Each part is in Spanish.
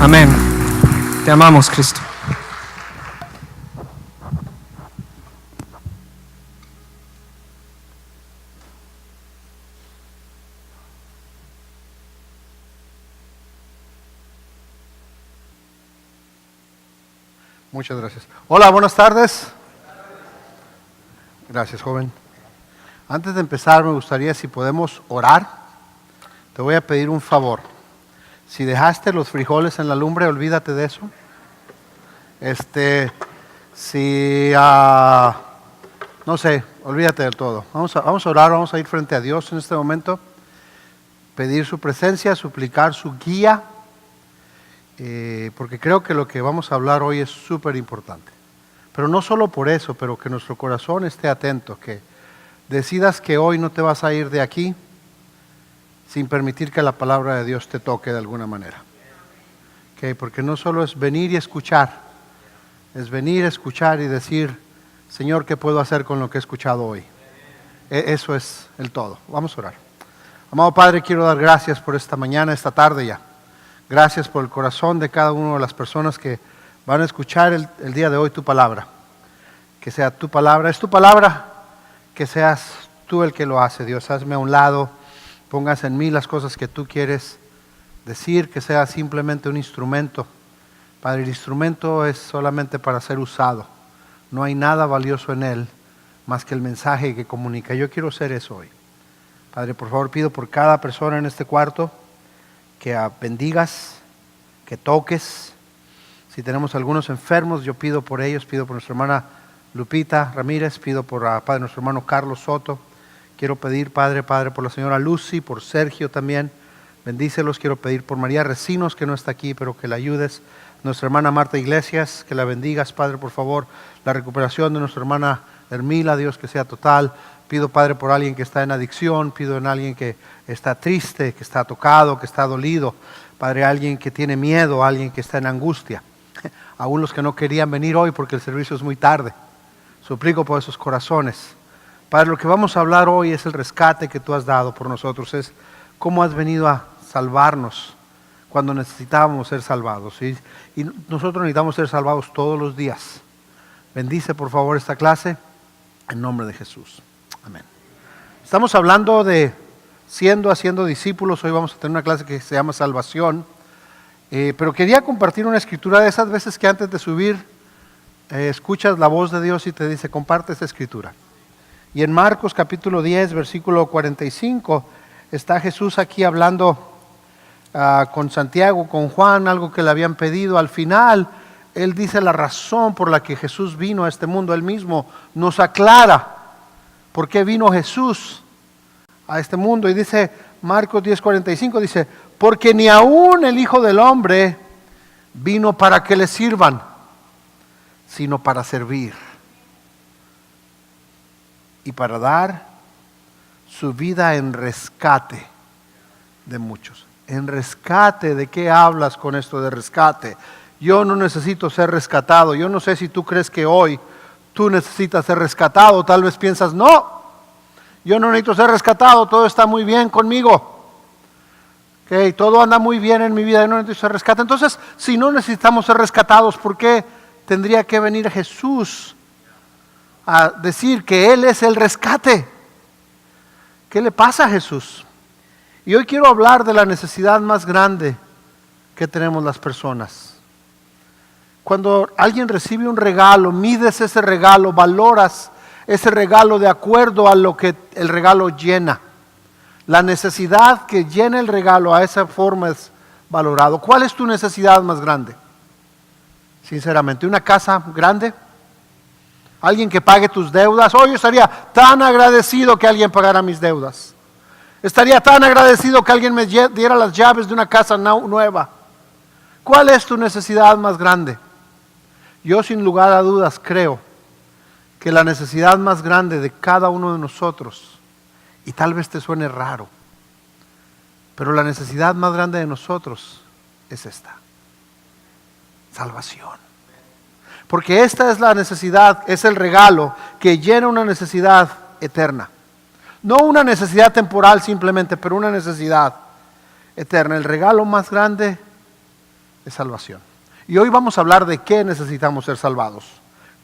Amén. Te amamos, Cristo. Muchas gracias. Hola, buenas tardes. Gracias, joven. Antes de empezar, me gustaría, si podemos orar, te voy a pedir un favor. Si dejaste los frijoles en la lumbre, olvídate de eso. No sé, olvídate de todo. Vamos a orar, vamos a ir frente a Dios en este momento, pedir su presencia, suplicar su guía, porque creo que lo que vamos a hablar hoy es súper importante. Pero no solo por eso, pero que nuestro corazón esté atento, que decidas que hoy no te vas a ir de aquí sin permitir que la palabra de Dios te toque de alguna manera. Porque no solo es venir y escuchar, es venir, escuchar y decir, Señor, ¿qué puedo hacer con lo que he escuchado hoy? Eso es el todo. Vamos a orar. Amado Padre, quiero dar gracias por esta mañana, esta tarde ya. Gracias por el corazón de cada una de las personas que van a escuchar el día de hoy tu palabra. Que sea tu palabra, es tu palabra, que seas tú el que lo hace, Dios. Hazme a un lado, pongas en mí las cosas que tú quieres decir, que sea simplemente un instrumento. Padre, el instrumento es solamente para ser usado. No hay nada valioso en él más que el mensaje que comunica. Yo quiero ser eso hoy. Padre, por favor, pido por cada persona en este cuarto que bendigas, que toques. Si tenemos algunos enfermos, yo pido por ellos, pido por nuestra hermana Lupita Ramírez, pido por Padre, nuestro hermano Carlos Soto. Quiero pedir, Padre, por la señora Lucy, por Sergio también. Bendícelos. Quiero pedir por María Recinos, que no está aquí, pero que la ayudes. Nuestra hermana Marta Iglesias, que la bendigas, Padre, por favor. La recuperación de nuestra hermana Hermila, Dios, que sea total. Pido, Padre, por alguien que está en adicción. Pido en alguien que está triste, que está tocado, que está dolido. Padre, alguien que tiene miedo, alguien que está en angustia. Aún los que no querían venir hoy porque el servicio es muy tarde. Suplico por esos corazones. Padre, lo que vamos a hablar hoy es el rescate que tú has dado por nosotros. Es cómo has venido a salvarnos cuando necesitábamos ser salvados. Y nosotros necesitamos ser salvados todos los días. Bendice por favor esta clase en nombre de Jesús. Amén. Estamos hablando de haciendo discípulos. Hoy vamos a tener una clase que se llama salvación. Pero quería compartir una escritura de esas veces que antes de subir escuchas la voz de Dios y te dice, comparte esta escritura. Y en Marcos capítulo 10, versículo 45, está Jesús aquí hablando con Santiago, con Juan, algo que le habían pedido. Al final, Él dice la razón por la que Jesús vino a este mundo. Él mismo nos aclara por qué vino Jesús a este mundo. Y dice Marcos 10, 45, dice, porque ni aún el Hijo del Hombre vino para que le sirvan, sino para servir y para dar su vida en rescate de muchos. ¿En rescate? ¿De qué hablas con esto de rescate? Yo no necesito ser rescatado. Yo no sé si tú crees que hoy tú necesitas ser rescatado. Tal vez piensas, no, yo no necesito ser rescatado, todo está muy bien conmigo. Todo anda muy bien en mi vida, yo no necesito ser rescatado. Entonces, si no necesitamos ser rescatados, ¿por qué tendría que venir Jesús a decir que Él es el rescate? ¿Qué le pasa a Jesús? Y hoy quiero hablar de la necesidad más grande que tenemos las personas. Cuando alguien recibe un regalo, mides ese regalo, valoras ese regalo de acuerdo a lo que el regalo llena. La necesidad que llena el regalo a esa forma es valorado. ¿Cuál es tu necesidad más grande? Sinceramente, ¿una casa grande? ¿Alguien que pague tus deudas? Yo estaría tan agradecido que alguien pagara mis deudas. Estaría tan agradecido que alguien me diera las llaves de una casa nueva. ¿Cuál es tu necesidad más grande? Yo sin lugar a dudas creo que la necesidad más grande de cada uno de nosotros, y tal vez te suene raro, pero la necesidad más grande de nosotros es esta: salvación. Porque esta es la necesidad, es el regalo que llena una necesidad eterna. No una necesidad temporal simplemente, pero una necesidad eterna. El regalo más grande es salvación. Y hoy vamos a hablar de qué necesitamos ser salvados.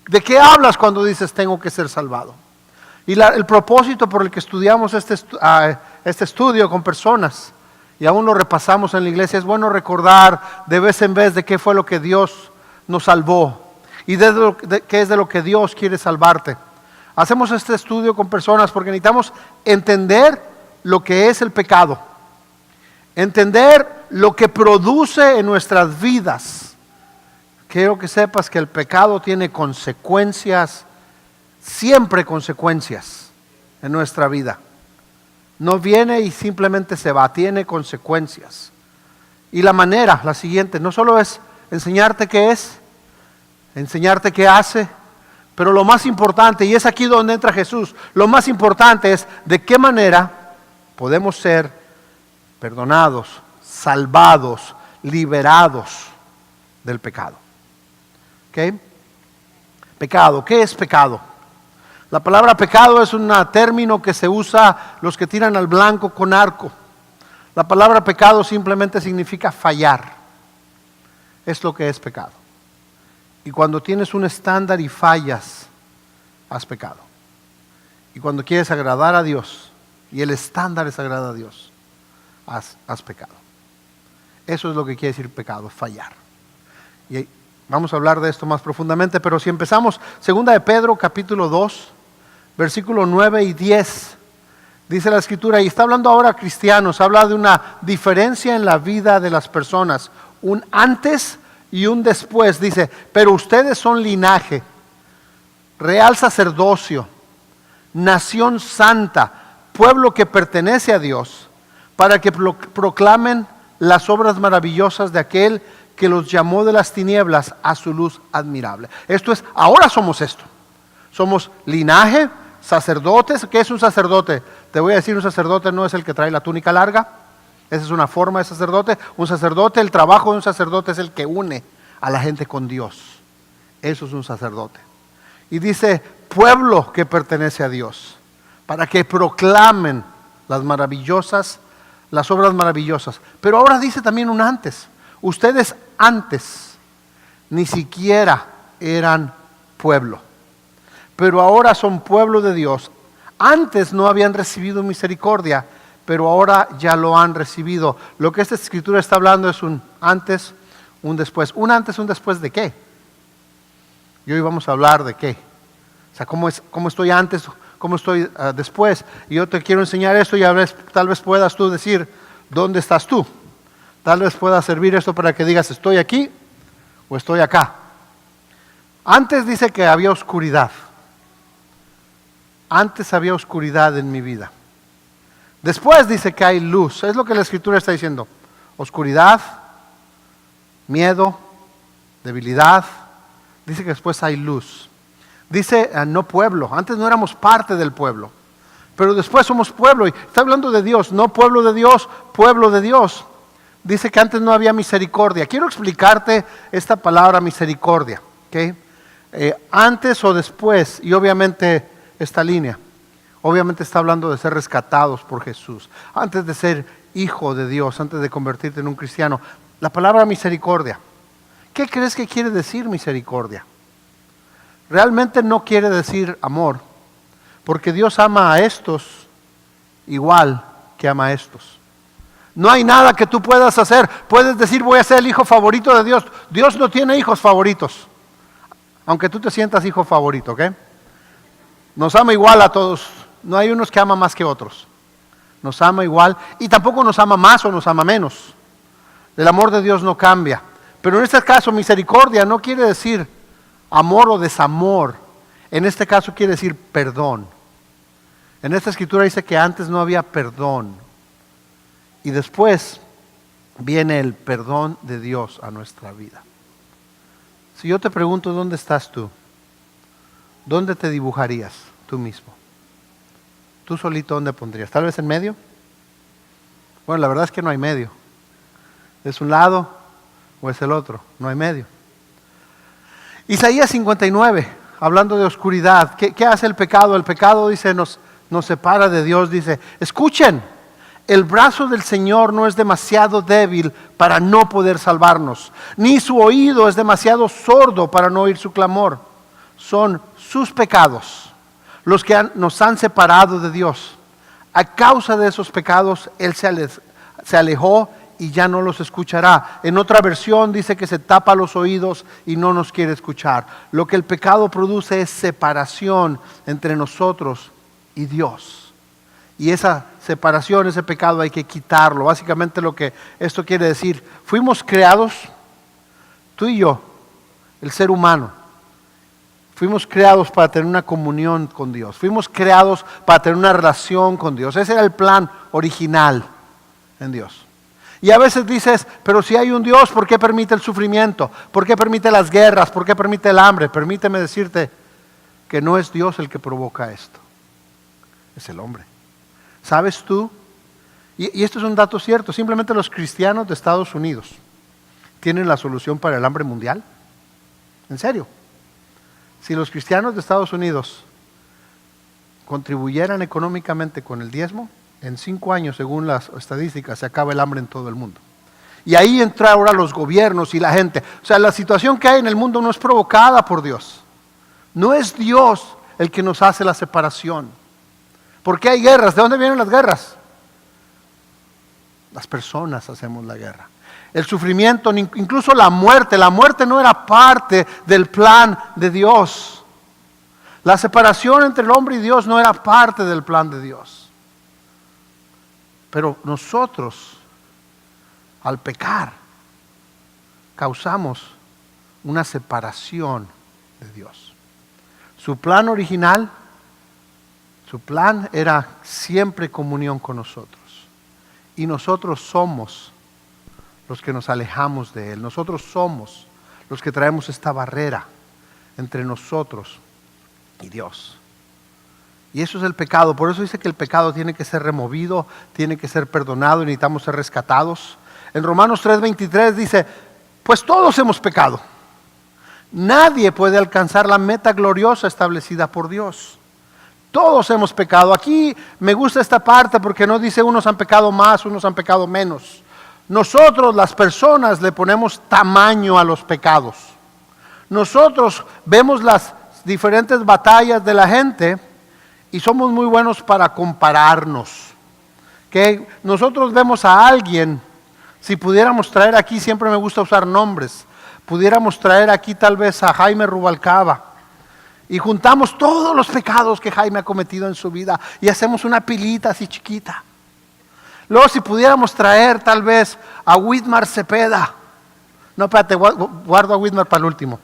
¿De qué hablas cuando dices tengo que ser salvado? Y el propósito por el que estudiamos este estudio con personas, y aún lo repasamos en la iglesia, es bueno recordar de vez en vez de qué fue lo que Dios nos salvó y qué es de lo que Dios quiere salvarte. Hacemos este estudio con personas porque necesitamos entender lo que es el pecado, entender lo que produce en nuestras vidas. Quiero que sepas que el pecado tiene consecuencias, siempre consecuencias en nuestra vida. No viene y simplemente se va, tiene consecuencias. Y la manera, la siguiente, no solo es enseñarte qué es, enseñarte qué hace, pero lo más importante, y es aquí donde entra Jesús, lo más importante es de qué manera podemos ser perdonados, salvados, liberados del pecado. ¿Ok? Pecado, ¿qué es pecado? La palabra pecado es un término que se usa los que tiran al blanco con arco. La palabra pecado simplemente significa fallar. Es lo que es pecado. Y cuando tienes un estándar y fallas, has pecado. Y cuando quieres agradar a Dios, y el estándar es agradar a Dios, has pecado. Eso es lo que quiere decir pecado, fallar. Y vamos a hablar de esto más profundamente, pero si empezamos, 2 de Pedro, capítulo 2, versículo 9 y 10, dice la Escritura, y está hablando ahora a cristianos, habla de una diferencia en la vida de las personas, un antes y un después. Dice, pero ustedes son linaje, real sacerdocio, nación santa, pueblo que pertenece a Dios, para que proclamen las obras maravillosas de aquel que los llamó de las tinieblas a su luz admirable. Esto es, ahora somos esto. Somos linaje, sacerdotes. ¿Qué es un sacerdote? Te voy a decir, un sacerdote no es el que trae la túnica larga. Esa es una forma de sacerdote. Un sacerdote, el trabajo de un sacerdote es el que une a la gente con Dios. Eso es un sacerdote. Y dice, pueblo que pertenece a Dios, para que proclamen las obras maravillosas. Pero ahora dice también un antes. Ustedes antes ni siquiera eran pueblo, pero ahora son pueblo de Dios. Antes no habían recibido misericordia, pero ahora ya lo han recibido. Lo que esta escritura está hablando es un antes, un después. Un antes, un después ¿de qué? Y hoy vamos a hablar de qué. O sea, cómo estoy antes, cómo estoy después. Y yo te quiero enseñar esto y tal vez puedas tú decir, ¿dónde estás tú? Tal vez pueda servir esto para que digas, ¿estoy aquí o estoy acá? Antes dice que había oscuridad. Antes había oscuridad en mi vida. Después dice que hay luz. Es lo que la Escritura está diciendo. Oscuridad, miedo, debilidad. Dice que después hay luz. Dice no pueblo. Antes no éramos parte del pueblo, pero después somos pueblo. Y está hablando de Dios, no pueblo de Dios, pueblo de Dios. Dice que antes no había misericordia. Quiero explicarte esta palabra misericordia. ¿Okay? Antes o después, y obviamente esta línea, obviamente está hablando de ser rescatados por Jesús. Antes de ser hijo de Dios, antes de convertirte en un cristiano. La palabra misericordia. ¿Qué crees que quiere decir misericordia? Realmente no quiere decir amor, porque Dios ama a estos igual que ama a estos. No hay nada que tú puedas hacer. Puedes decir, voy a ser el hijo favorito de Dios. Dios no tiene hijos favoritos, aunque tú te sientas hijo favorito, ¿ok? Nos ama igual a todos. No hay unos que aman más que otros. Nos ama igual y tampoco nos ama más o nos ama menos. El amor de Dios no cambia. Pero en este caso, misericordia no quiere decir amor o desamor. En este caso quiere decir perdón. En esta escritura dice que antes no había perdón. Y después viene el perdón de Dios a nuestra vida. Si yo te pregunto, ¿dónde estás tú? ¿Dónde te dibujarías tú mismo? ¿Tú solito dónde pondrías? ¿Tal vez en medio? Bueno, la verdad es que no hay medio. ¿Es un lado o es el otro? No hay medio. Isaías 59, hablando de oscuridad. ¿Qué hace el pecado? El pecado, dice, nos separa de Dios. Dice, escuchen, El brazo del Señor no es demasiado débil para no poder salvarnos, ni su oído es demasiado sordo para no oír su clamor. Son sus pecados los que nos han separado de Dios. A causa de esos pecados, Él se alejó y ya no los escuchará. En otra versión dice que se tapa los oídos y no nos quiere escuchar. Lo que el pecado produce es separación entre nosotros y Dios. Y esa separación, ese pecado hay que quitarlo. Básicamente lo que esto quiere decir, fuimos creados, tú y yo, el ser humano, fuimos creados para tener una comunión con Dios. Fuimos creados para tener una relación con Dios. Ese era el plan original en Dios. Y a veces dices, pero si hay un Dios, ¿por qué permite el sufrimiento? ¿Por qué permite las guerras? ¿Por qué permite el hambre? Permíteme decirte que no es Dios el que provoca esto. Es el hombre. ¿Sabes tú? Y esto es un dato cierto. Simplemente los cristianos de Estados Unidos tienen la solución para el hambre mundial. ¿En serio? Si los cristianos de Estados Unidos contribuyeran económicamente con el diezmo, en 5 años, según las estadísticas, se acaba el hambre en todo el mundo. Y ahí entra ahora los gobiernos y la gente. O sea, la situación que hay en el mundo no es provocada por Dios. No es Dios el que nos hace la separación. ¿Por qué hay guerras? ¿De dónde vienen las guerras? Las personas hacemos la guerra. El sufrimiento, incluso la muerte no era parte del plan de Dios. La separación entre el hombre y Dios no era parte del plan de Dios. Pero nosotros, al pecar, causamos una separación de Dios. Su plan original, su plan era siempre comunión con nosotros. Y nosotros somos los que nos alejamos de Él. Nosotros somos los que traemos esta barrera entre nosotros y Dios. Y eso es el pecado. Por eso dice que el pecado tiene que ser removido, tiene que ser perdonado y necesitamos ser rescatados. En Romanos 3:23 dice, pues todos hemos pecado. Nadie puede alcanzar la meta gloriosa establecida por Dios. Todos hemos pecado. Aquí me gusta esta parte porque no dice unos han pecado más, unos han pecado menos. Nosotros, las personas, le ponemos tamaño a los pecados. Nosotros vemos las diferentes batallas de la gente y somos muy buenos para compararnos. Que nosotros vemos a alguien, si pudiéramos traer aquí, siempre me gusta usar nombres, pudiéramos traer aquí tal vez a Jaime Rubalcaba. Y juntamos todos los pecados que Jaime ha cometido en su vida y hacemos una pilita así chiquita. Luego si pudiéramos traer tal vez a Whitmar Cepeda. No, espérate, guardo a Whitmar para el último.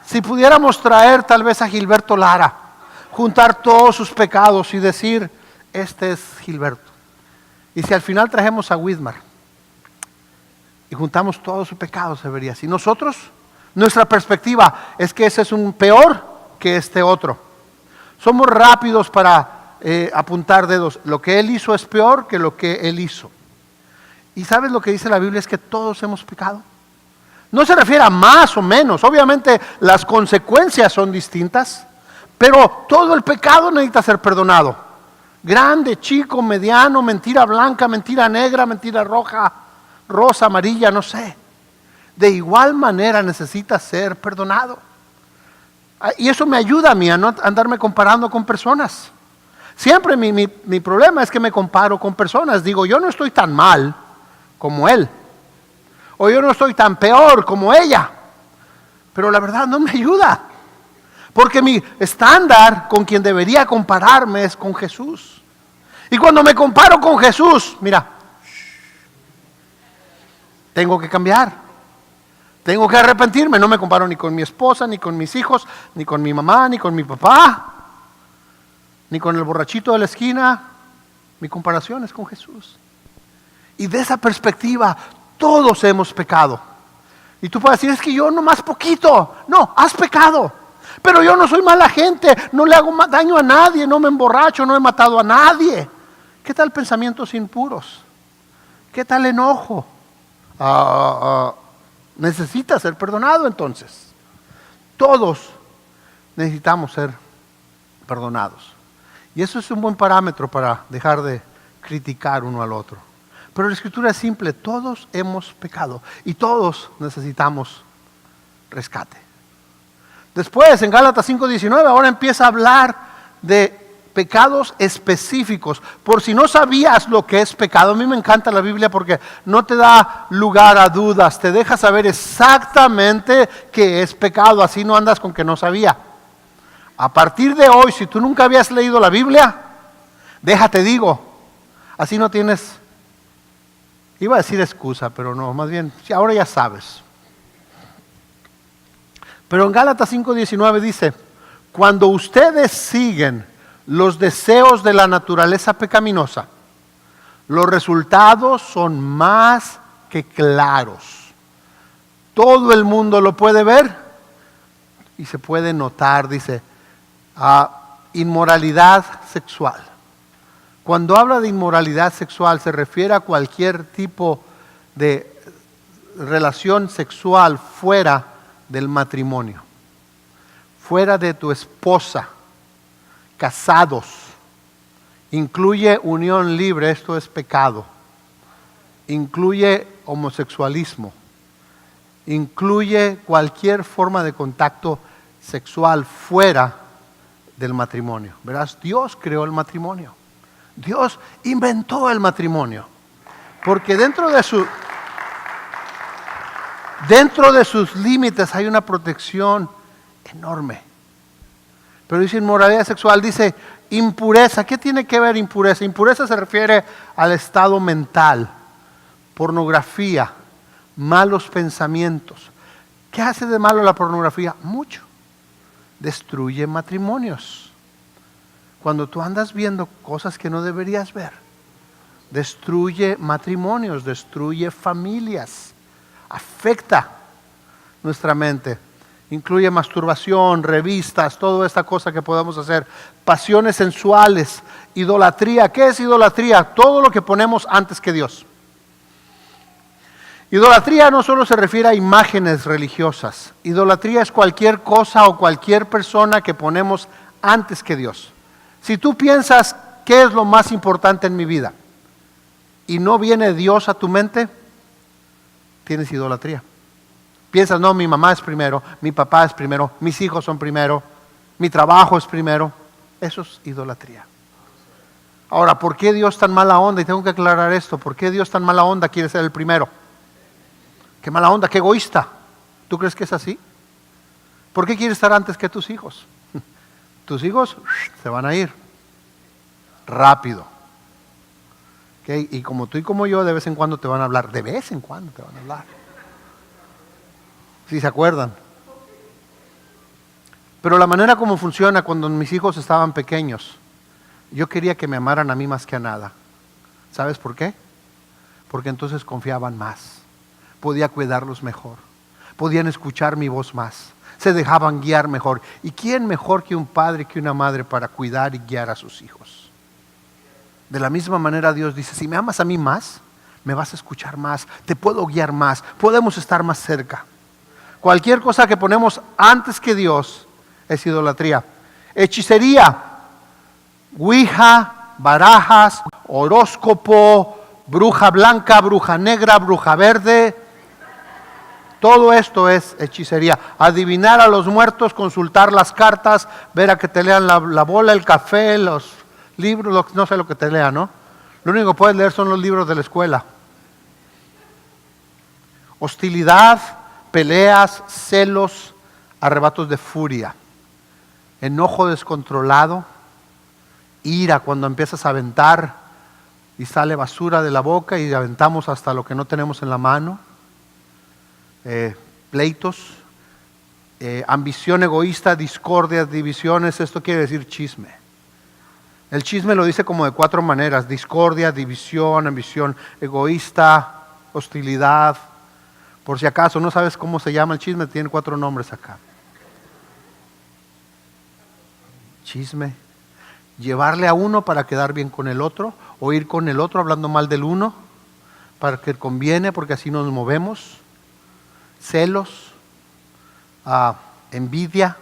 Si pudiéramos traer tal vez a Gilberto Lara, juntar todos sus pecados y decir, este es Gilberto. Y si al final trajemos a Whitmar y juntamos todos sus pecados, se vería así. Nosotros, nuestra perspectiva es que ese es un peor que este otro. Somos rápidos para apuntar dedos. Lo que él hizo es peor que lo que él hizo. ¿Y sabes lo que dice la Biblia? Es que todos hemos pecado. No se refiere a más o menos. Obviamente las consecuencias son distintas, pero todo el pecado necesita ser perdonado. Grande, chico, mediano, mentira blanca, mentira negra, mentira roja, rosa, amarilla, no sé. De igual manera necesita ser perdonado. Y eso me ayuda a mí a no andarme comparando con personas. Siempre mi problema es que me comparo con personas. Digo, yo no estoy tan mal como él. O yo no estoy tan peor como ella. Pero la verdad no me ayuda. Porque mi estándar con quien debería compararme es con Jesús. Y cuando me comparo con Jesús, mira, tengo que cambiar. Tengo que arrepentirme. No me comparo ni con mi esposa, ni con mis hijos, ni con mi mamá, ni con mi papá, ni con el borrachito de la esquina. Mi comparación es con Jesús. Y de esa perspectiva, todos hemos pecado. Y tú puedes decir, es que yo nomás poquito. No, has pecado. Pero yo no soy mala gente, no le hago daño a nadie, no me emborracho, no he matado a nadie. ¿Qué tal pensamientos impuros? ¿Qué tal enojo? Necesita ser perdonado entonces. Todos necesitamos ser perdonados. Y eso es un buen parámetro para dejar de criticar uno al otro. Pero la Escritura es simple, todos hemos pecado y todos necesitamos rescate. Después, en Gálatas 5:19, ahora empieza a hablar de pecados específicos. Por si no sabías lo que es pecado, a mí me encanta la Biblia porque no te da lugar a dudas, te deja saber exactamente qué es pecado, así no andas con que no sabía. A partir de hoy, si tú nunca habías leído la Biblia, déjate digo, así no tienes, iba a decir excusa, pero no, más bien, ahora ya sabes. Pero en Gálatas 5:19 dice, cuando ustedes siguen los deseos de la naturaleza pecaminosa, los resultados son más que claros. Todo el mundo lo puede ver y se puede notar, dice, inmoralidad sexual. Cuando habla de inmoralidad sexual se refiere a cualquier tipo de relación sexual fuera del matrimonio, fuera de tu esposa, casados, incluye unión libre, esto es pecado, incluye homosexualismo, incluye cualquier forma de contacto sexual fuera del matrimonio. Verás, Dios creó el matrimonio, Dios inventó el matrimonio, porque dentro de sus límites hay una protección enorme. Pero dice inmoralidad sexual, dice impureza. ¿Qué tiene que ver impureza? Impureza se refiere al estado mental, pornografía, malos pensamientos. ¿Qué hace de malo la pornografía? Mucho. Destruye matrimonios. Cuando tú andas viendo cosas que no deberías ver, destruye matrimonios, destruye familias, afecta nuestra mente. Incluye masturbación, revistas, toda esta cosa que podemos hacer, pasiones sensuales, idolatría. ¿Qué es idolatría? Todo lo que ponemos antes que Dios. Idolatría no solo se refiere a imágenes religiosas. Idolatría es cualquier cosa o cualquier persona que ponemos antes que Dios. Si tú piensas, ¿qué es lo más importante en mi vida? Y no viene Dios a tu mente, tienes idolatría. Piensas, no, mi mamá es primero, mi papá es primero, mis hijos son primero, mi trabajo es primero. Eso es idolatría. Ahora, ¿por qué Dios tan mala onda? Y tengo que aclarar esto. ¿Por qué Dios tan mala onda quiere ser el primero? Qué mala onda, qué egoísta. ¿Tú crees que es así? ¿Por qué quiere estar antes que tus hijos? Tus hijos se van a ir rápido. ¿Okay? Y como tú y como yo, de vez en cuando te van a hablar. De vez en cuando te van a hablar. Si se acuerdan. Pero la manera como funciona cuando mis hijos estaban pequeños, yo quería que me amaran a mí más que a nada. ¿Sabes por qué? Porque entonces confiaban más. Podía cuidarlos mejor. Podían escuchar mi voz más. Se dejaban guiar mejor. ¿Y quién mejor que un padre, que una madre para cuidar y guiar a sus hijos? De la misma manera Dios dice, si me amas a mí más, me vas a escuchar más, te puedo guiar más, podemos estar más cerca. Cualquier cosa que ponemos antes que Dios es idolatría. Hechicería, ouija, barajas, horóscopo, bruja blanca, bruja negra, bruja verde. Todo esto es hechicería. Adivinar a los muertos, consultar las cartas, ver a que te lean la bola, el café, los libros, no sé lo que te lean, ¿no? Lo único que puedes leer son los libros de la escuela. Hostilidad, peleas, celos, arrebatos de furia, enojo descontrolado, ira cuando empiezas a aventar y sale basura de la boca y aventamos hasta lo que no tenemos en la mano, pleitos, ambición egoísta, discordias, divisiones. Esto quiere decir chisme. El chisme lo dice como de 4 maneras: discordia, división, ambición egoísta, hostilidad. Por si acaso no sabes cómo se llama el chisme, tiene 4 nombres acá. Chisme. Llevarle a uno para quedar bien con el otro, o ir con el otro hablando mal del uno, para que conviene, porque así nos movemos. Celos, envidia.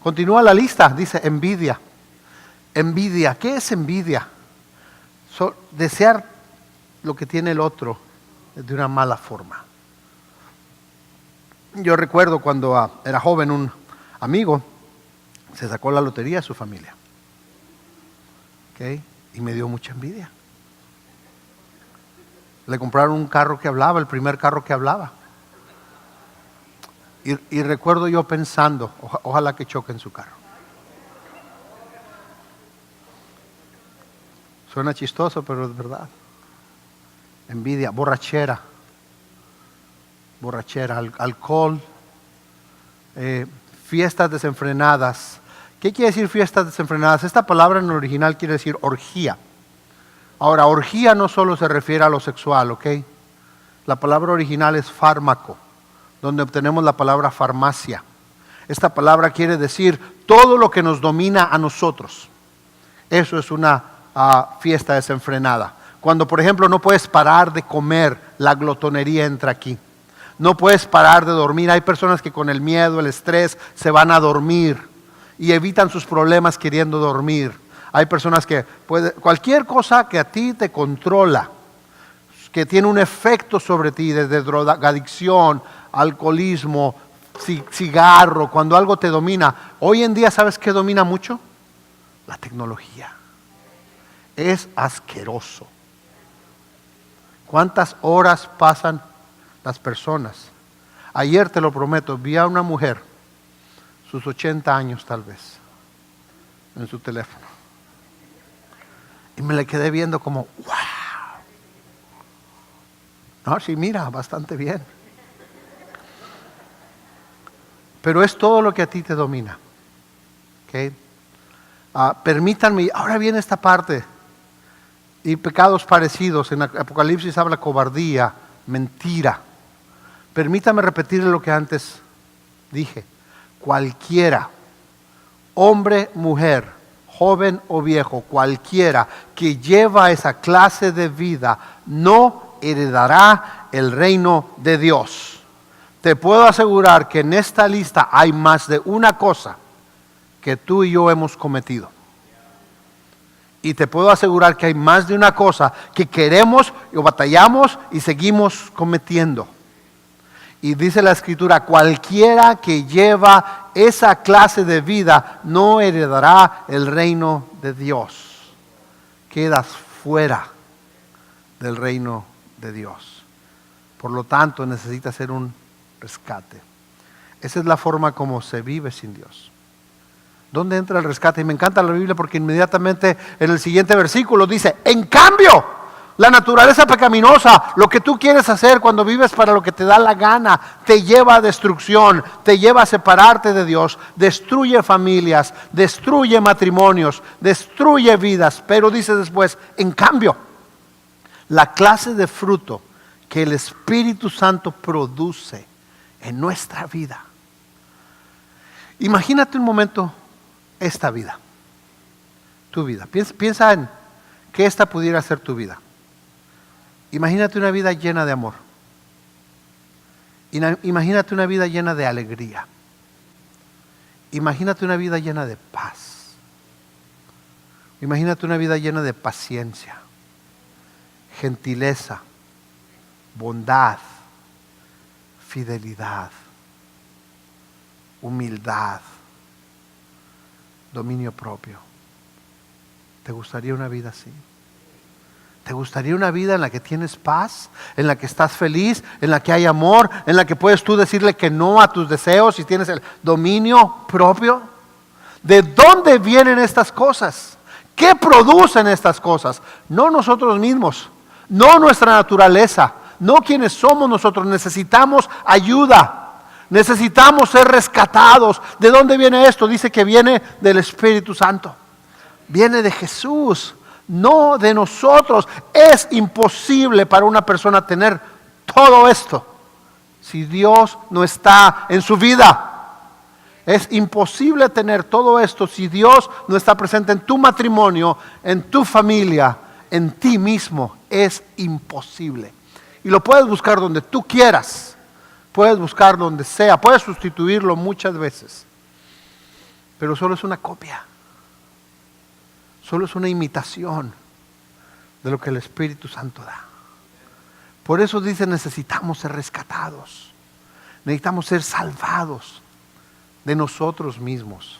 Continúa la lista, dice envidia. Envidia. ¿Qué es envidia? Desear lo que tiene el otro de una mala forma. Yo recuerdo cuando era joven, un amigo se sacó la lotería de su familia. ¿Okay? Y me dio mucha envidia. Le compraron un carro que hablaba, el primer carro que hablaba. Y recuerdo yo pensando, ojalá que choque en su carro. Suena chistoso, pero es verdad. Envidia, borrachera, alcohol, fiestas desenfrenadas. ¿Qué quiere decir fiestas desenfrenadas? Esta palabra en el original quiere decir orgía. Ahora, orgía no solo se refiere a lo sexual, ¿ok? La palabra original es fármaco, donde obtenemos la palabra farmacia. Esta palabra quiere decir todo lo que nos domina a nosotros. Eso es una fiesta desenfrenada. Cuando, por ejemplo, no puedes parar de comer, la glotonería entra aquí. No puedes parar de dormir. Hay personas que con el miedo, el estrés, se van a dormir y evitan sus problemas queriendo dormir. Hay personas que cualquier cosa que a ti te controla, que tiene un efecto sobre ti, desde drogadicción, alcoholismo, cigarro, cuando algo te domina. Hoy en día, ¿sabes qué domina mucho? La tecnología. Es asqueroso. ¿Cuántas horas pasan las personas? Ayer, te lo prometo, vi a una mujer, sus 80 años tal vez, en su teléfono. Y me le quedé viendo como, wow. No, sí, mira, bastante bien. Pero es todo lo que a ti te domina. ¿Okay? Permítanme, ahora viene esta parte. Y pecados parecidos. En Apocalipsis habla cobardía, mentira. Permítame repetirle lo que antes dije. Cualquiera, hombre, mujer, joven o viejo, cualquiera que lleva esa clase de vida no heredará el reino de Dios. Te puedo asegurar que en esta lista hay más de una cosa que tú y yo hemos cometido. Y te puedo asegurar que hay más de una cosa que queremos o batallamos y seguimos cometiendo. Y dice la Escritura, cualquiera que lleva esa clase de vida no heredará el reino de Dios. Quedas fuera del reino de Dios. Por lo tanto, necesita hacer un rescate. Esa es la forma como se vive sin Dios. ¿Dónde entra el rescate? Y me encanta la Biblia porque inmediatamente en el siguiente versículo dice, en cambio, la naturaleza pecaminosa, lo que tú quieres hacer cuando vives para lo que te da la gana, te lleva a destrucción, te lleva a separarte de Dios, destruye familias, destruye matrimonios, destruye vidas. Pero dice después, en cambio, la clase de fruto que el Espíritu Santo produce en nuestra vida. Imagínate un momento esta vida, tu vida. Piensa en que esta pudiera ser tu vida. Imagínate una vida llena de amor. Imagínate una vida llena de alegría. Imagínate una vida llena de paz. Imagínate una vida llena de paciencia, gentileza, bondad, fidelidad, humildad, dominio propio. ¿Te gustaría una vida así? ¿Te gustaría una vida en la que tienes paz, en la que estás feliz, en la que hay amor, en la que puedes tú decirle que no a tus deseos y tienes el dominio propio? ¿De dónde vienen estas cosas? ¿Qué producen estas cosas? No nosotros mismos, no nuestra naturaleza, no quienes somos nosotros. Necesitamos ayuda, necesitamos ser rescatados. ¿De dónde viene esto? Dice que viene del Espíritu Santo, viene de Jesús. No de nosotros. Es imposible para una persona tener todo esto si Dios no está en su vida. Es imposible tener todo esto si Dios no está presente en tu matrimonio, en tu familia, en ti mismo. Es imposible. Y lo puedes buscar donde tú quieras. Puedes buscar donde sea. Puedes sustituirlo muchas veces. Pero solo es una copia. solo es una imitación de lo que el Espíritu Santo da. Por eso dice, necesitamos ser rescatados, necesitamos ser salvados de nosotros mismos.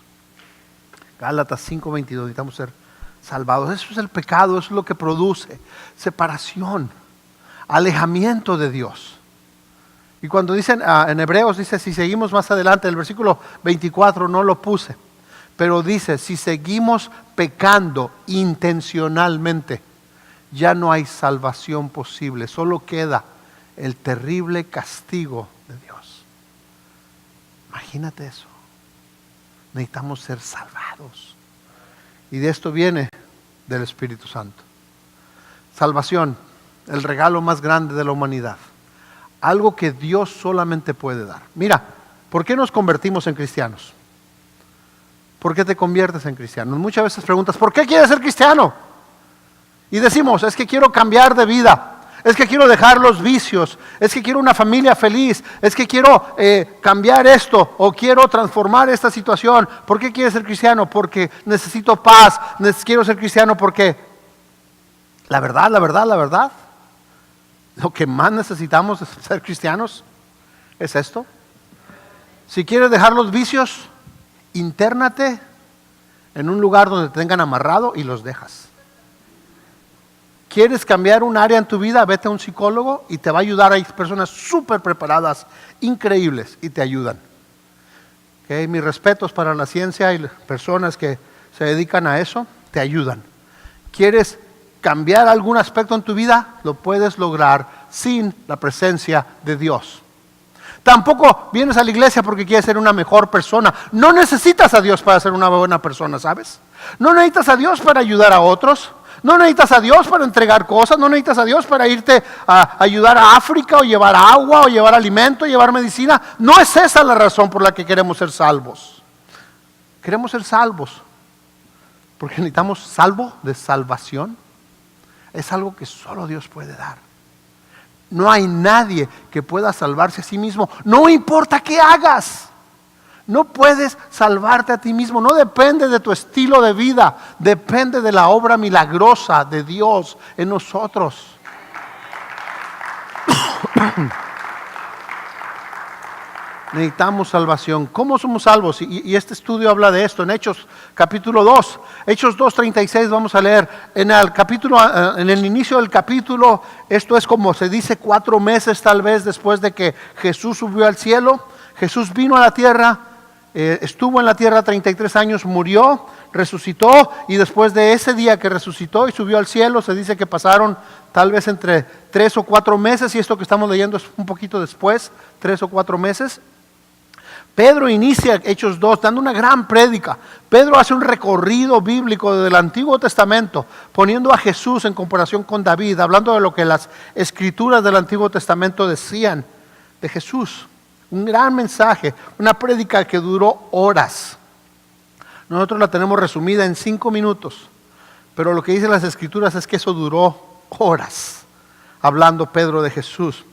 Gálatas 5:22, necesitamos ser salvados. Eso es el pecado, eso es lo que produce separación, alejamiento de Dios. Y cuando dicen, en Hebreos dice, si seguimos más adelante, el versículo 24 no lo puse, pero dice, si seguimos pecando intencionalmente, ya no hay salvación posible, solo queda el terrible castigo de Dios. Imagínate eso. Necesitamos ser salvados. Y de esto viene del Espíritu Santo. Salvación, el regalo más grande de la humanidad. Algo que Dios solamente puede dar. Mira, ¿por qué nos convertimos en cristianos? ¿Por qué te conviertes en cristiano? Muchas veces preguntas, ¿por qué quieres ser cristiano? Y decimos, es que quiero cambiar de vida, es que quiero dejar los vicios, es que quiero una familia feliz, es que quiero cambiar esto o quiero transformar esta situación. ¿Por qué quieres ser cristiano? Porque necesito paz, quiero ser cristiano porque la verdad, lo que más necesitamos de ser cristianos es esto. Si quieres dejar los vicios, intérnate en un lugar donde te tengan amarrado y los dejas. ¿Quieres cambiar un área en tu vida? Vete a un psicólogo y te va a ayudar. Hay personas súper preparadas, increíbles, y te ayudan. ¿Okay? Mis respetos para la ciencia y las personas que se dedican a eso, te ayudan. ¿Quieres cambiar algún aspecto en tu vida? Lo puedes lograr sin la presencia de Dios. Tampoco vienes a la iglesia porque quieres ser una mejor persona. No necesitas a Dios para ser una buena persona, ¿sabes? No necesitas a Dios para ayudar a otros. No necesitas a Dios para entregar cosas. No necesitas a Dios para irte a ayudar a África o llevar agua o llevar alimento, llevar medicina. No es esa la razón por la que queremos ser salvos. Queremos ser salvos porque necesitamos salvo de salvación. Es algo que solo Dios puede dar. No hay nadie que pueda salvarse a sí mismo. No importa qué hagas. No puedes salvarte a ti mismo. No depende de tu estilo de vida. Depende de la obra milagrosa de Dios en nosotros. Necesitamos salvación. ¿Cómo somos salvos? Y este estudio habla de esto en Hechos capítulo 2. Hechos 2:36 vamos a leer. En el inicio del capítulo, esto es como se dice 4 meses tal vez después de que Jesús subió al cielo. Jesús vino a la tierra, estuvo en la tierra 33 años, murió, resucitó, y después de ese día que resucitó y subió al cielo, se dice que pasaron tal vez entre 3 o 4 meses, y esto que estamos leyendo es un poquito después, 3 o 4 meses. Pedro inicia Hechos 2 dando una gran prédica. Pedro hace un recorrido bíblico del Antiguo Testamento, poniendo a Jesús en comparación con David, hablando de lo que las escrituras del Antiguo Testamento decían de Jesús. Un gran mensaje, una prédica que duró horas. Nosotros la tenemos resumida en 5 minutos, pero lo que dicen las escrituras es que eso duró horas, hablando Pedro de Jesús.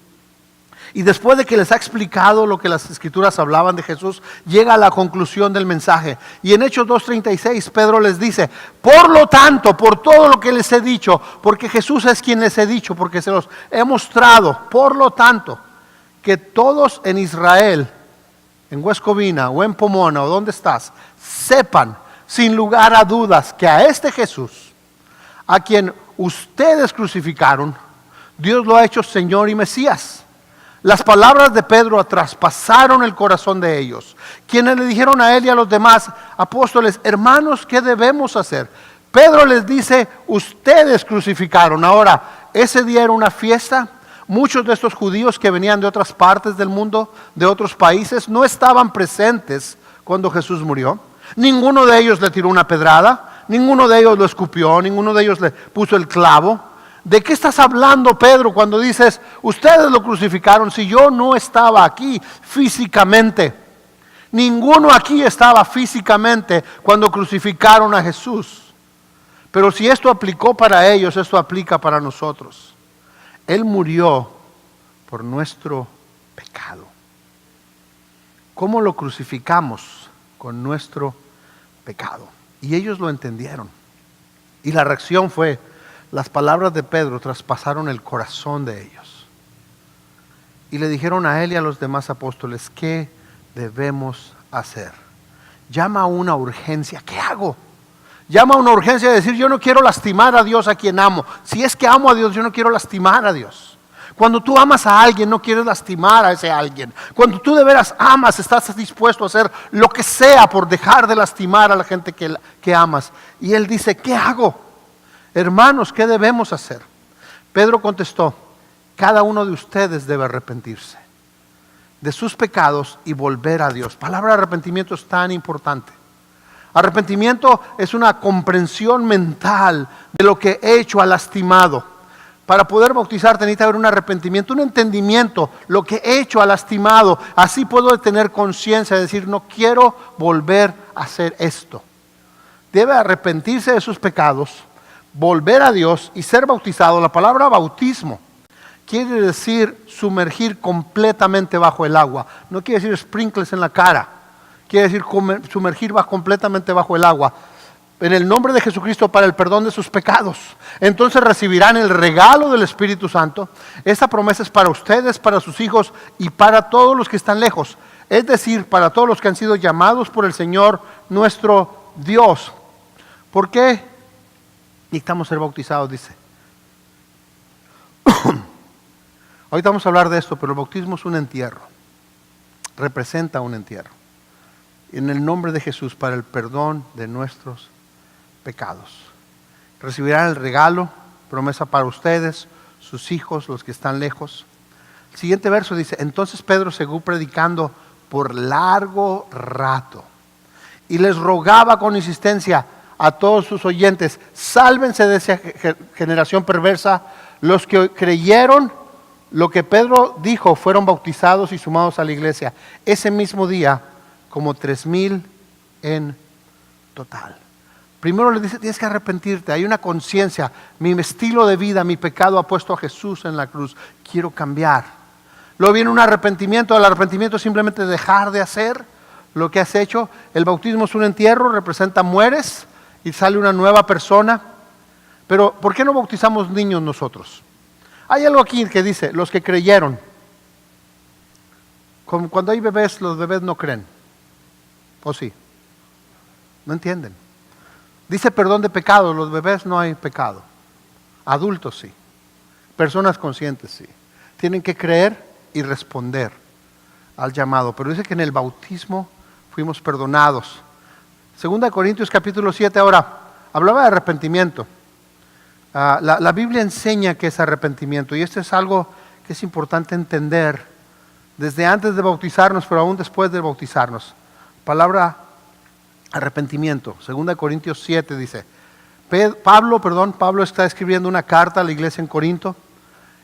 Y después de que les ha explicado lo que las escrituras hablaban de Jesús, llega a la conclusión del mensaje. Y en Hechos 2:36 Pedro les dice, por lo tanto, por todo lo que les he dicho, porque Jesús es quien les he dicho, porque se los he mostrado, por lo tanto, que todos en Israel, en West Covina o en Pomona o donde estás, sepan sin lugar a dudas que a este Jesús, a quien ustedes crucificaron, Dios lo ha hecho Señor y Mesías. Las palabras de Pedro traspasaron el corazón de ellos, quienes le dijeron a él y a los demás apóstoles, hermanos, ¿qué debemos hacer? Pedro les dice, ustedes crucificaron. Ahora, ese día era una fiesta. Muchos de estos judíos que venían de otras partes del mundo, de otros países, no estaban presentes cuando Jesús murió. Ninguno de ellos le tiró una pedrada, ninguno de ellos lo escupió, ninguno de ellos le puso el clavo. ¿De qué estás hablando, Pedro, cuando dices, ustedes lo crucificaron? Si yo no estaba aquí físicamente. Ninguno aquí estaba físicamente cuando crucificaron a Jesús. Pero si esto aplicó para ellos, esto aplica para nosotros. Él murió por nuestro pecado. ¿Cómo lo crucificamos? Con nuestro pecado. Y ellos lo entendieron. Y la reacción fue, las palabras de Pedro traspasaron el corazón de ellos. Y le dijeron a él y a los demás apóstoles, ¿qué debemos hacer? Llama a una urgencia. ¿Qué hago? Llama a una urgencia de decir, yo no quiero lastimar a Dios a quien amo. Si es que amo a Dios, yo no quiero lastimar a Dios. Cuando tú amas a alguien, no quieres lastimar a ese alguien. Cuando tú de veras amas, estás dispuesto a hacer lo que sea por dejar de lastimar a la gente que amas. Y él dice, ¿qué hago? Hermanos, ¿qué debemos hacer? Pedro contestó, cada uno de ustedes debe arrepentirse de sus pecados y volver a Dios. Palabra arrepentimiento es tan importante. Arrepentimiento es una comprensión mental de lo que he hecho, ha lastimado. Para poder bautizarte necesita haber un arrepentimiento, un entendimiento, lo que he hecho, ha lastimado. Así puedo tener conciencia de decir, no quiero volver a hacer esto. Debe arrepentirse de sus pecados, volver a Dios y ser bautizado. La palabra bautismo quiere decir sumergir completamente bajo el agua. No quiere decir sprinkles en la cara. Quiere decir sumergir completamente bajo el agua. En el nombre de Jesucristo para el perdón de sus pecados. Entonces recibirán el regalo del Espíritu Santo. Esta promesa es para ustedes, para sus hijos y para todos los que están lejos. Es decir, para todos los que han sido llamados por el Señor nuestro Dios. ¿Por qué necesitamos ser bautizados? Dice. Ahorita vamos a hablar de esto, pero el bautismo es un entierro. Representa un entierro. En el nombre de Jesús para el perdón de nuestros pecados. Recibirán el regalo, promesa para ustedes, sus hijos, los que están lejos. El siguiente verso dice, entonces Pedro siguió predicando por largo rato y les rogaba con insistencia a todos sus oyentes, sálvense de esa generación perversa. Los que creyeron lo que Pedro dijo fueron bautizados y sumados a la iglesia. Ese mismo día, como 3,000 en total. Primero le dice, tienes que arrepentirte, hay una conciencia, mi estilo de vida, mi pecado ha puesto a Jesús en la cruz, quiero cambiar. Luego viene un arrepentimiento, el arrepentimiento es simplemente dejar de hacer lo que has hecho. El bautismo es un entierro, representa mueres y sale una nueva persona. Pero ¿por qué no bautizamos niños nosotros? Hay algo aquí que dice, los que creyeron. Como cuando hay bebés, los bebés no creen. ¿O sí? No entienden. Dice perdón de pecados, los bebés no hay pecado. Adultos sí. Personas conscientes sí. Tienen que creer y responder al llamado. Pero dice que en el bautismo fuimos perdonados. 2 Corintios capítulo 7 ahora, hablaba de arrepentimiento. La Biblia enseña que es arrepentimiento y esto es algo que es importante entender desde antes de bautizarnos, pero aún después de bautizarnos. Palabra arrepentimiento. 2 Corintios 7 dice, Pablo está escribiendo una carta a la iglesia en Corinto.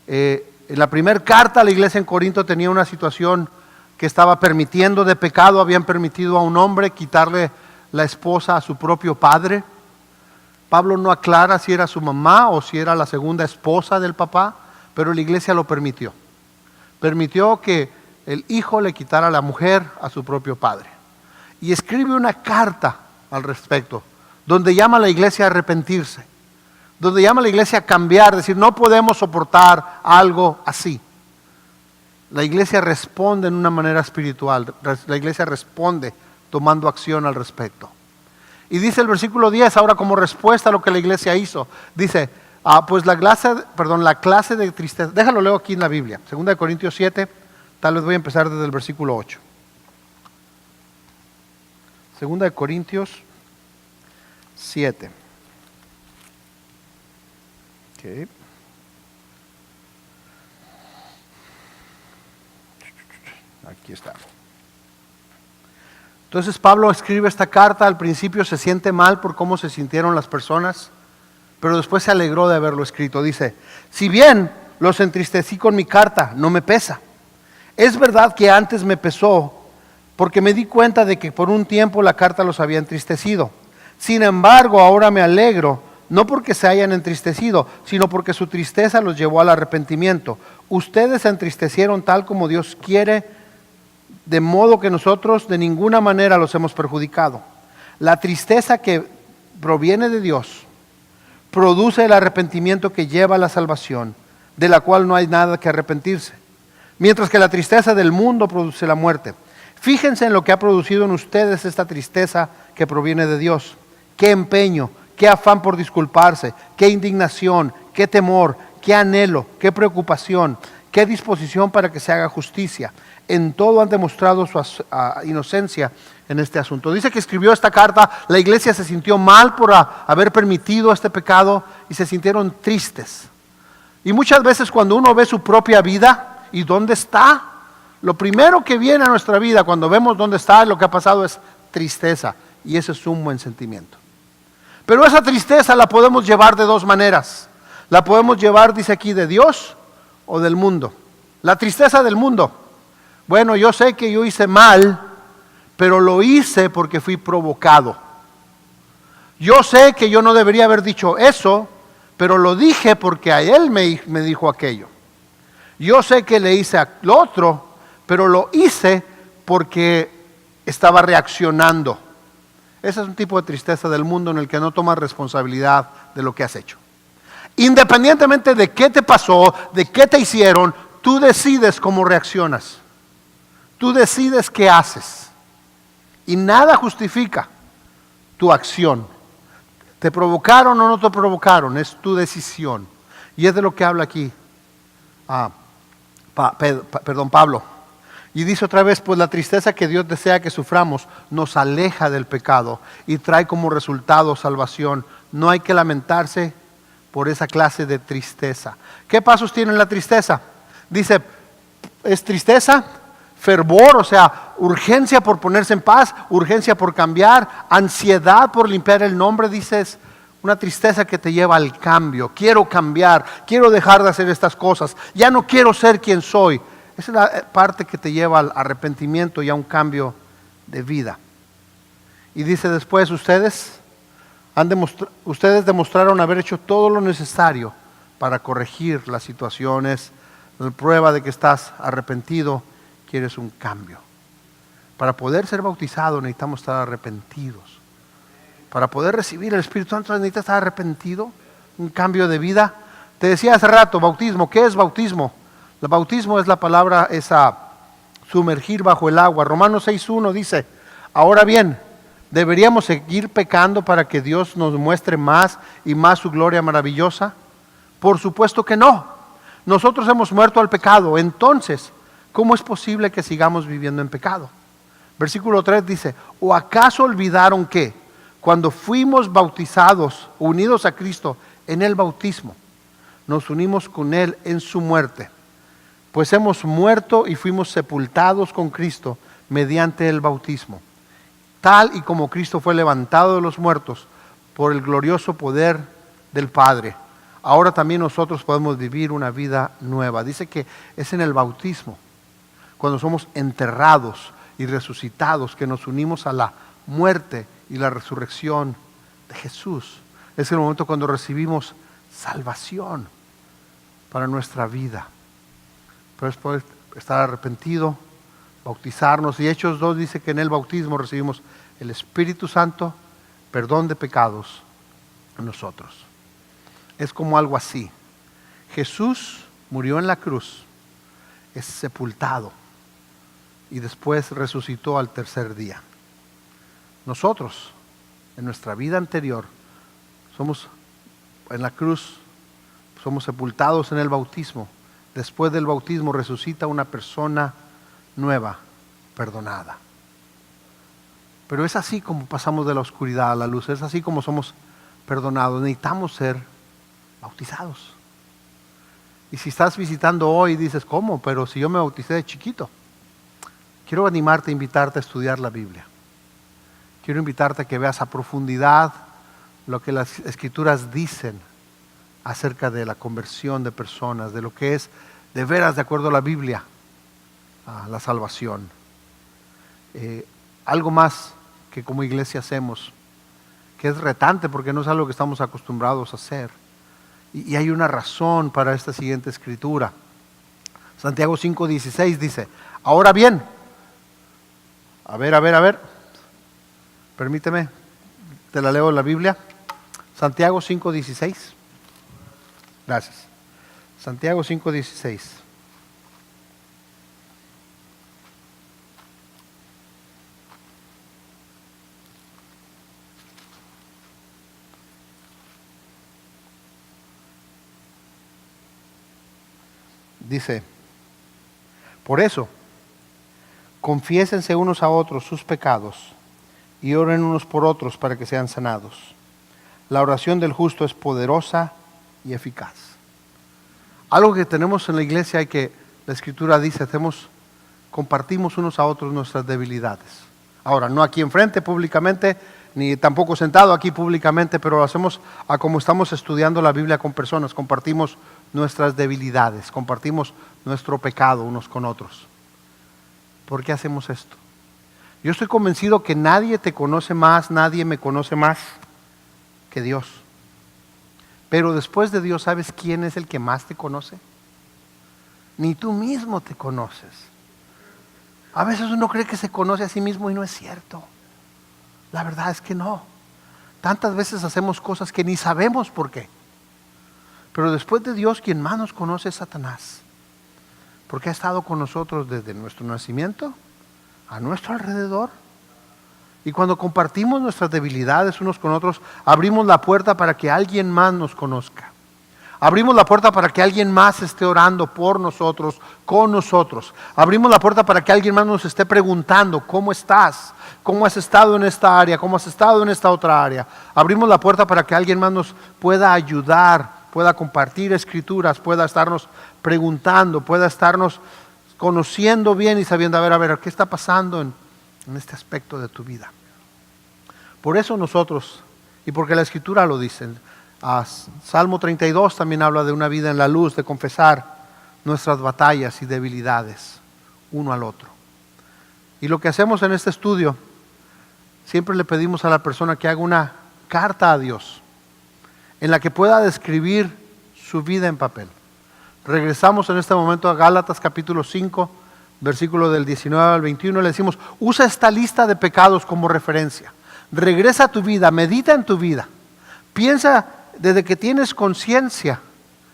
En la primera carta a la iglesia en Corinto tenía una situación que estaba permitiendo de pecado, habían permitido a un hombre quitarle la esposa a su propio padre. Pablo no aclara si era su mamá o si era la segunda esposa del papá, pero la iglesia lo permitió. Permitió que el hijo le quitara a la mujer a su propio padre. Y escribe una carta al respecto, donde llama a la iglesia a arrepentirse, donde llama a la iglesia a cambiar, decir, no podemos soportar algo así. La iglesia responde en una manera espiritual, la iglesia responde tomando acción al respecto. Y dice el versículo 10, ahora como respuesta a lo que la iglesia hizo, dice, pues la clase de tristeza, déjalo leo aquí en la Biblia, 2 Corintios 7, tal vez voy a empezar desde el versículo 8. 2 Corintios 7. Okay. Aquí está. Entonces Pablo escribe esta carta, al principio se siente mal por cómo se sintieron las personas, pero después se alegró de haberlo escrito. Dice, si bien los entristecí con mi carta, no me pesa. Es verdad que antes me pesó, porque me di cuenta de que por un tiempo la carta los había entristecido. Sin embargo, ahora me alegro, no porque se hayan entristecido, sino porque su tristeza los llevó al arrepentimiento. Ustedes se entristecieron tal como Dios quiere, de modo que nosotros de ninguna manera los hemos perjudicado. La tristeza que proviene de Dios produce el arrepentimiento que lleva a la salvación, de la cual no hay nada que arrepentirse. Mientras que la tristeza del mundo produce la muerte. Fíjense en lo que ha producido en ustedes esta tristeza que proviene de Dios. Qué empeño, qué afán por disculparse, qué indignación, qué temor, qué anhelo, qué preocupación, qué disposición para que se haga justicia. En todo han demostrado su inocencia en este asunto. Dice que escribió esta carta, la iglesia se sintió mal por haber permitido este pecado y se sintieron tristes. Y muchas veces cuando uno ve su propia vida y dónde está, lo primero que viene a nuestra vida cuando vemos dónde está y lo que ha pasado es tristeza. Y ese es un buen sentimiento. Pero esa tristeza la podemos llevar de dos maneras. La podemos llevar, dice aquí, de Dios o del mundo. La tristeza del mundo. Bueno, yo sé que yo hice mal, pero lo hice porque fui provocado. Yo sé que yo no debería haber dicho eso, pero lo dije porque a él me dijo aquello. Yo sé que le hice al otro, pero lo hice porque estaba reaccionando. Ese es un tipo de tristeza del mundo en el que no tomas responsabilidad de lo que has hecho. Independientemente de qué te pasó, de qué te hicieron, tú decides cómo reaccionas. Tú decides qué haces. Y nada justifica tu acción. ¿Te provocaron o no te provocaron? Es tu decisión. Y es de lo que habla aquí Pablo. Y dice otra vez, pues la tristeza que Dios desea que suframos nos aleja del pecado y trae como resultado salvación. No hay que lamentarse por esa clase de tristeza. ¿Qué pasos tiene la tristeza? Dice, es tristeza, fervor, o sea, urgencia por ponerse en paz, urgencia por cambiar, ansiedad por limpiar el nombre, dices, una tristeza que te lleva al cambio. Quiero cambiar, quiero dejar de hacer estas cosas, ya no quiero ser quien soy. Esa es la parte que te lleva al arrepentimiento y a un cambio de vida. Y dice después, ustedes demostraron haber hecho todo lo necesario para corregir las situaciones, la prueba de que estás arrepentido, quieres un cambio. Para poder ser bautizado necesitamos estar arrepentidos. Para poder recibir el Espíritu Santo necesitas estar arrepentido, un cambio de vida. Te decía hace rato, bautismo. ¿Qué es bautismo? El bautismo es la palabra esa, sumergir bajo el agua. Romanos 6:1 dice, ahora bien, ¿deberíamos seguir pecando para que Dios nos muestre más y más su gloria maravillosa? Por supuesto que no. Nosotros hemos muerto al pecado. Entonces, ¿cómo es posible que sigamos viviendo en pecado? Versículo 3 dice, ¿o acaso olvidaron que cuando fuimos bautizados, unidos a Cristo en el bautismo, nos unimos con Él en su muerte? Pues hemos muerto y fuimos sepultados con Cristo mediante el bautismo. Tal y como Cristo fue levantado de los muertos por el glorioso poder del Padre, ahora también nosotros podemos vivir una vida nueva. Dice que es en el bautismo, cuando somos enterrados y resucitados, que nos unimos a la muerte y la resurrección de Jesús. Es el momento cuando recibimos salvación para nuestra vida. Pero es poder estar arrepentido, bautizarnos. Y Hechos 2 dice que en el bautismo recibimos el Espíritu Santo, perdón de pecados en nosotros. Es como algo así. Jesús murió en la cruz, es sepultado y después resucitó al tercer día. Nosotros, en nuestra vida anterior, somos en la cruz, somos sepultados en el bautismo. Después del bautismo resucita una persona nueva, perdonada. Pero es así como pasamos de la oscuridad a la luz, es así como somos perdonados. Necesitamos ser bautizados. Y si estás visitando hoy y dices, ¿cómo? Pero si yo me bauticé de chiquito. Quiero animarte, invitarte a estudiar la Biblia. Quiero invitarte a que veas a profundidad lo que las Escrituras dicen acerca de la conversión de personas, de lo que es de veras, de acuerdo a la Biblia, la salvación. Algo más que como iglesia hacemos, que es retante porque no es algo que estamos acostumbrados a hacer. Y hay una razón para esta siguiente escritura. Santiago 5:16 dice, ahora bien, a ver, permíteme, te la leo en la Biblia. Santiago 5:16. Gracias. Santiago 5:16. Dice, por eso, confiésense unos a otros sus pecados y oren unos por otros para que sean sanados. La oración del justo es poderosa y eficaz. Algo que tenemos en la iglesia y que la Escritura dice, compartimos unos a otros nuestras debilidades. Ahora, no aquí enfrente públicamente, ni tampoco sentado aquí públicamente, pero lo hacemos a como estamos estudiando la Biblia con personas, compartimos nuestras debilidades, compartimos nuestro pecado unos con otros. ¿Por qué hacemos esto? Yo estoy convencido que nadie te conoce más, nadie me conoce más que Dios. Pero después de Dios, ¿sabes quién es el que más te conoce? Ni tú mismo te conoces. A veces uno cree que se conoce a sí mismo y no es cierto. La verdad es que no. Tantas veces hacemos cosas que ni sabemos por qué. Pero después de Dios, quien más nos conoce es Satanás. Porque ha estado con nosotros desde nuestro nacimiento, a nuestro alrededor. Y cuando compartimos nuestras debilidades unos con otros, abrimos la puerta para que alguien más nos conozca. Abrimos la puerta para que alguien más esté orando por nosotros, con nosotros. Abrimos la puerta para que alguien más nos esté preguntando, ¿cómo estás? ¿Cómo has estado en esta área? ¿Cómo has estado en esta otra área? Abrimos la puerta para que alguien más nos pueda ayudar, pueda compartir escrituras, pueda estarnos preguntando, pueda estarnos conociendo bien y sabiendo, a ver, ¿qué está pasando en este aspecto de tu vida? Por eso nosotros, y porque la Escritura lo dice, Salmo 32 también habla de una vida en la luz, de confesar nuestras batallas y debilidades uno al otro. Y lo que hacemos en este estudio, siempre le pedimos a la persona que haga una carta a Dios, en la que pueda describir su vida en papel. Regresamos en este momento a Gálatas capítulo 5, versículo del 19 al 21, le decimos, usa esta lista de pecados como referencia. Regresa a tu vida, medita en tu vida. Piensa desde que tienes conciencia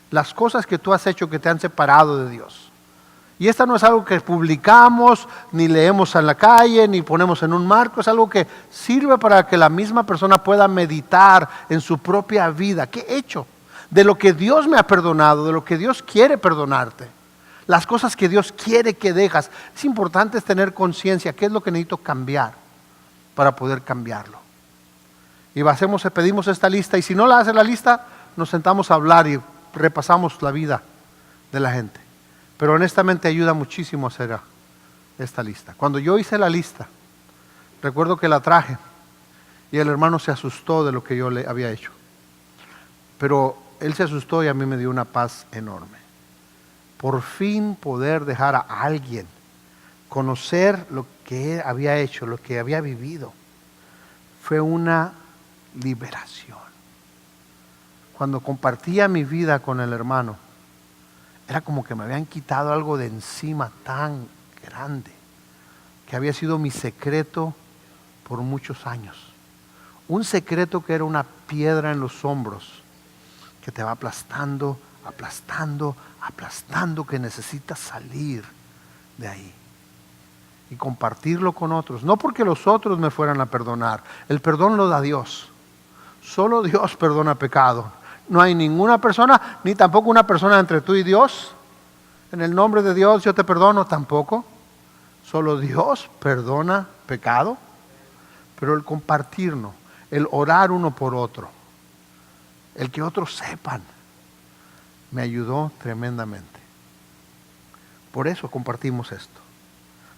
las cosas que tú has hecho que te han separado de Dios. Y esta no es algo que publicamos, ni leemos en la calle, ni ponemos en un marco. Es algo que sirve para que la misma persona pueda meditar en su propia vida. ¿Qué he hecho? De lo que Dios me ha perdonado, de lo que Dios quiere perdonarte. Las cosas que Dios quiere que dejas. Es importante tener conciencia. ¿Qué es lo que necesito cambiar para poder cambiarlo? Y pedimos esta lista. Y si no la hace la lista, nos sentamos a hablar y repasamos la vida de la gente. Pero honestamente ayuda muchísimo hacer esta lista. Cuando yo hice la lista, recuerdo que la traje y el hermano se asustó de lo que yo le había hecho. Pero él se asustó y a mí me dio una paz enorme. Por fin poder dejar a alguien conocer lo que había hecho, lo que había vivido, fue una liberación. Cuando compartía mi vida con el hermano, era como que me habían quitado algo de encima tan grande, que había sido mi secreto por muchos años. Un secreto que era una piedra en los hombros, que te va aplastando, aplastando, aplastando, que necesitas salir de ahí y compartirlo con otros. No porque los otros me fueran a perdonar, el perdón lo da Dios. Solo Dios perdona pecado. No hay ninguna persona, ni tampoco una persona entre tú y Dios. En el nombre de Dios yo te perdono, tampoco. Solo Dios perdona pecado. Pero el compartirnos, el orar uno por otro, el que otros sepan, me ayudó tremendamente. Por eso compartimos esto.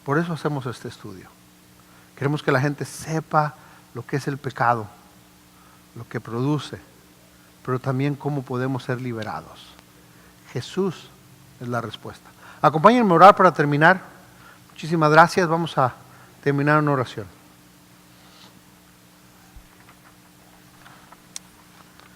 Por eso hacemos este estudio. Queremos que la gente sepa lo que es el pecado, lo que produce, pero también cómo podemos ser liberados. Jesús es la respuesta. Acompáñenme a orar para terminar. Muchísimas gracias. Vamos a terminar en oración.